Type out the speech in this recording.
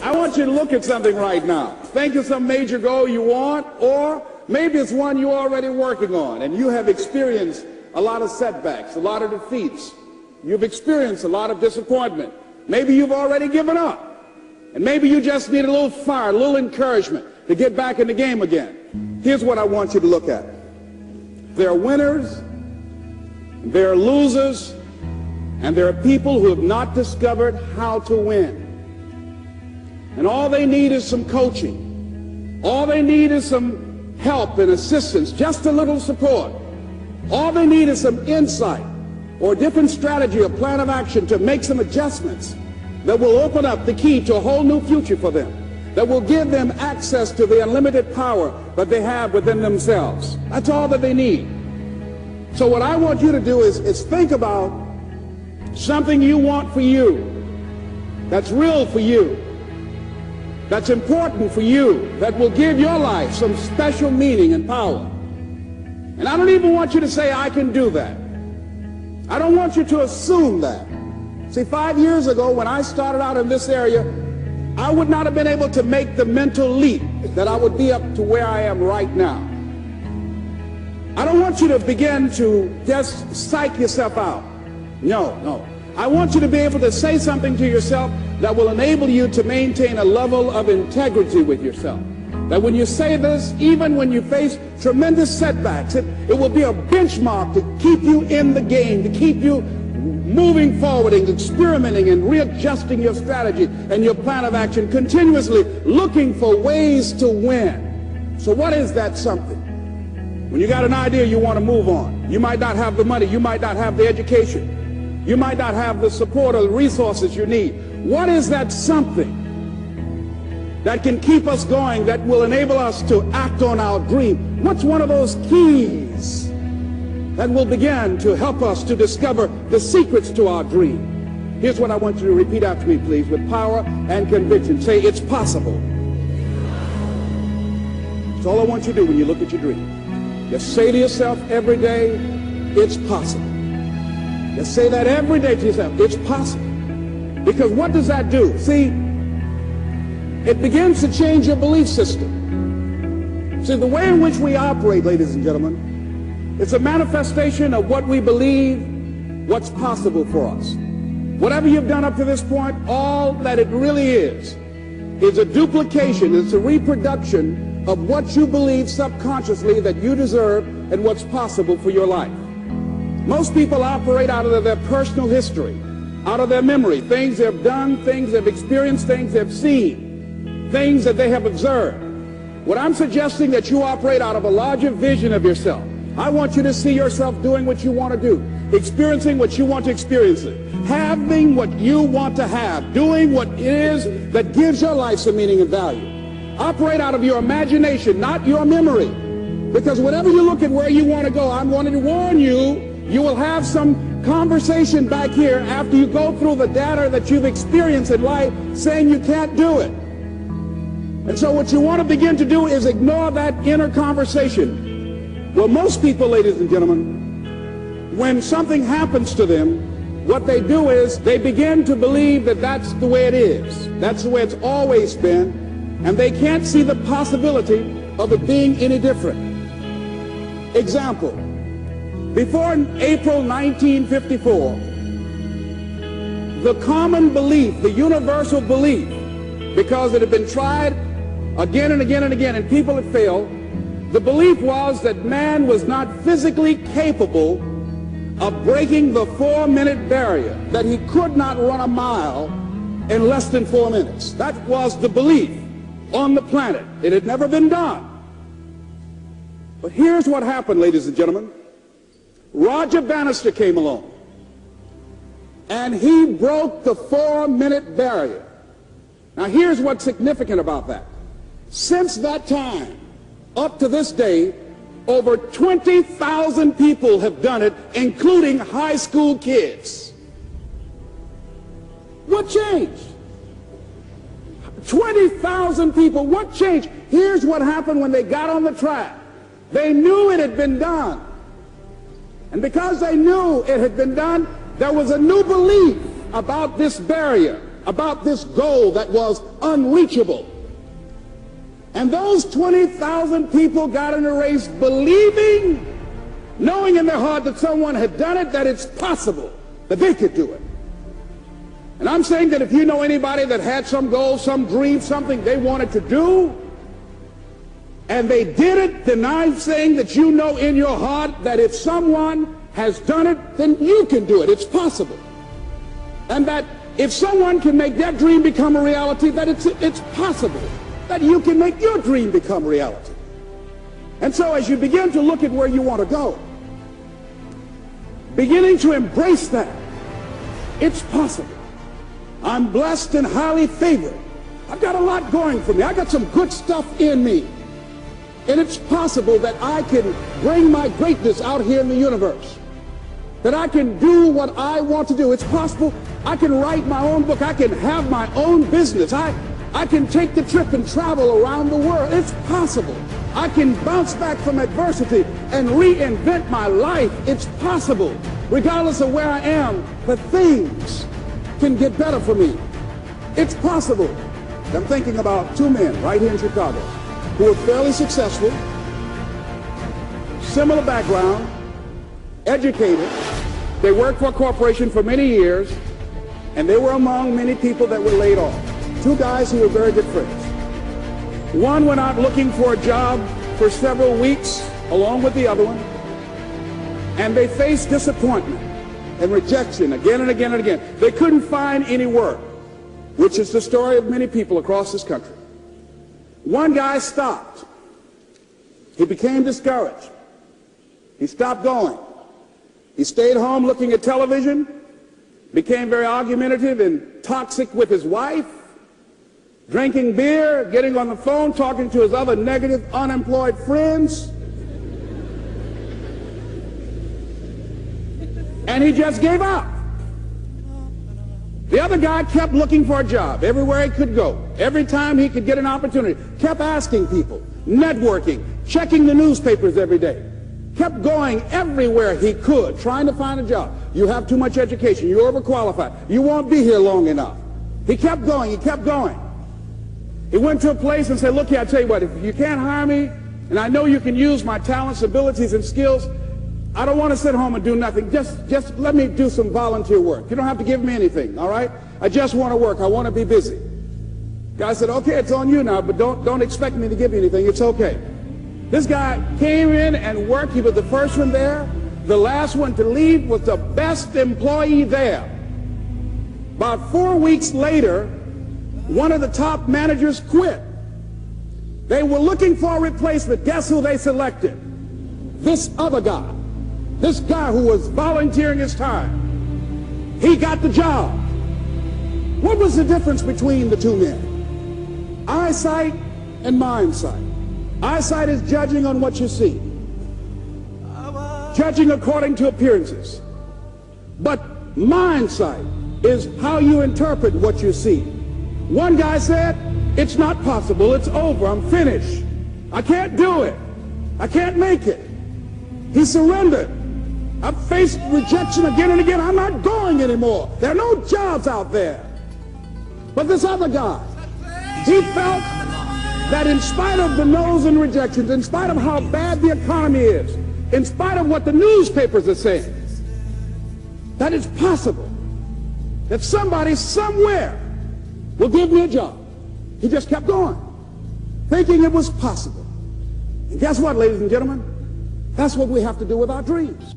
I want you to look at something right now. Think of some major goal you want, or maybe it's one you're already working on, and you have experienced a lot of setbacks, a lot of defeats. You've experienced a lot of disappointment. Maybe you've already given up, and maybe you just need a little fire, a little encouragement to get back in the game again. Here's what I want you to look at. There are winners, there are losers, and there are people who have not discovered how to win. And all they need is some coaching. All they need is some help and assistance, just a little support. All they need is some insight or a different strategy or plan of action to make some adjustments that will open up the key to a whole new future for them, that will give them access to the unlimited power that they have within themselves. That's all that they need. So what I want you to do is think about something you want for you, that's real for you, that's important for you, that will give your life some special meaning and power. And I don't even want you to say, I can do that. I don't want you to assume that. See, 5 years ago when I started out in this area, I would not have been able to make the mental leap that I would be up to where I am right now. I don't want you to begin to just psych yourself out. No. I want you to be able to say something to yourself that will enable you to maintain a level of integrity with yourself. That when you say this, even when you face tremendous setbacks, it will be a benchmark to keep you in the game, to keep you moving forward and experimenting and readjusting your strategy and your plan of action, continuously looking for ways to win. So what is that something? When you got an idea you want to move on, you might not have the money, you might not have the education, you might not have the support or the resources you need. What is that something that can keep us going, that will enable us to act on our dream? What's one of those keys that will begin to help us to discover the secrets to our dream? Here's what I want you to repeat after me, please, with power and conviction. Say, it's possible. That's all I want you to do when you look at your dream. Just say to yourself every day, it's possible. Just say that every day to yourself, it's possible. Because what does that do? See, it begins to change your belief system. See, the way in which we operate, ladies and gentlemen, it's a manifestation of what we believe, what's possible for us. Whatever you've done up to this point, all that it really is a duplication, it's a reproduction of what you believe subconsciously that you deserve and what's possible for your life. Most people operate out of their personal history, out of their memory, things they've done, things they've experienced, things they've seen, things that they have observed. What I'm suggesting that you operate out of a larger vision of yourself. I want you to see yourself doing what you want to do, experiencing what you want to experience, having what you want to have, doing what it is that gives your life some meaning and value. Operate out of your imagination, not your memory. Because whenever you look at where you want to go, I'm wanting to warn you, you will have some conversation back here after you go through the data that you've experienced in life saying you can't do it. And so what you want to begin to do is ignore that inner conversation. Well, most people, ladies and gentlemen, when something happens to them, what they do is they begin to believe that that's the way it is. That's the way it's always been. And they can't see the possibility of it being any different. Example, before April 1954, the common belief, the universal belief, because it had been tried again and again and again and people had failed, the belief was that man was not physically capable of breaking the 4-minute barrier, that he could not run a mile in less than 4 minutes. That was the belief on the planet. It had never been done. But here's what happened, ladies and gentlemen. Roger Bannister came along, and he broke the 4-minute barrier. Now here's what's significant about that. Since that time, up to this day, over 20,000 people have done it, including high school kids. What changed? 20,000 people. What changed? Here's what happened when they got on the track. They knew it had been done. And because they knew it had been done, there was a new belief about this barrier. about this goal that was unreachable. And those 20,000 people got in a race believing, knowing in their heart that someone had done it, that it's possible, that they could do it. And I'm saying that if you know anybody that had some goal, some dream, something they wanted to do, and they did it, then I'm saying that you know in your heart that if someone has done it, then you can do it. It's possible. And that if someone can make their dream become a reality, that it's possible that you can make your dream become reality. And so as you begin to look at where you want to go, beginning to embrace that, it's possible. I'm blessed and highly favored. I've got a lot going for me. I got some good stuff in me. And it's possible that I can bring my greatness out here in the universe. That I can do what I want to do. It's possible I can write my own book. I can have my own business. I can take the trip and travel around the world. It's possible. I can bounce back from adversity and reinvent my life. It's possible. Regardless of where I am, the things can get better for me. It's possible. I'm thinking about two men right here in Chicago who were fairly successful, similar background, educated. They worked for a corporation for many years, and they were among many people that were laid off. Two guys who were very good friends. One went out looking for a job for several weeks along with the other one, and they faced disappointment and rejection again and again and again. They couldn't find any work, which is the story of many people across this country. One guy stopped. He became discouraged. He stopped going. He stayed home looking at television, became very argumentative and toxic with his wife, drinking beer, getting on the phone, talking to his other negative, unemployed friends. And he just gave up. The other guy kept looking for a job everywhere he could go. Every time he could get an opportunity, kept asking people, networking, checking the newspapers every day. Kept going everywhere he could, trying to find a job. You have too much education. You're overqualified. You won't be here long enough. He kept going. He kept going. He went to a place and said, look here, I tell you what, if you can't hire me, and I know you can use my talents, abilities, and skills, I don't want to sit home and do nothing. Just let me do some volunteer work. You don't have to give me anything, all right? I just want to work. I want to be busy. Guy said, okay, it's on you now, but don't expect me to give you anything. It's okay. This guy came in and worked. He was the first one there. The last one to leave was the best employee there. About 4 weeks later, one of the top managers quit. They were looking for a replacement. Guess who they selected? This other guy. This guy who was volunteering his time. He got the job. What was the difference between the two men? Eyesight and mindsight. Eyesight is judging on what you see, judging according to appearances. But mindsight is how you interpret what you see. One guy said, it's not possible, it's over, I'm finished. I can't do it. I can't make it. He surrendered. I've faced rejection again and again. I'm not going anymore. There are no jobs out there. But this other guy, he felt that in spite of the no's and rejections, in spite of how bad the economy is, in spite of what the newspapers are saying, that it's possible that somebody somewhere will give me a job. He just kept going, thinking it was possible. And guess what, ladies and gentlemen? That's what we have to do with our dreams.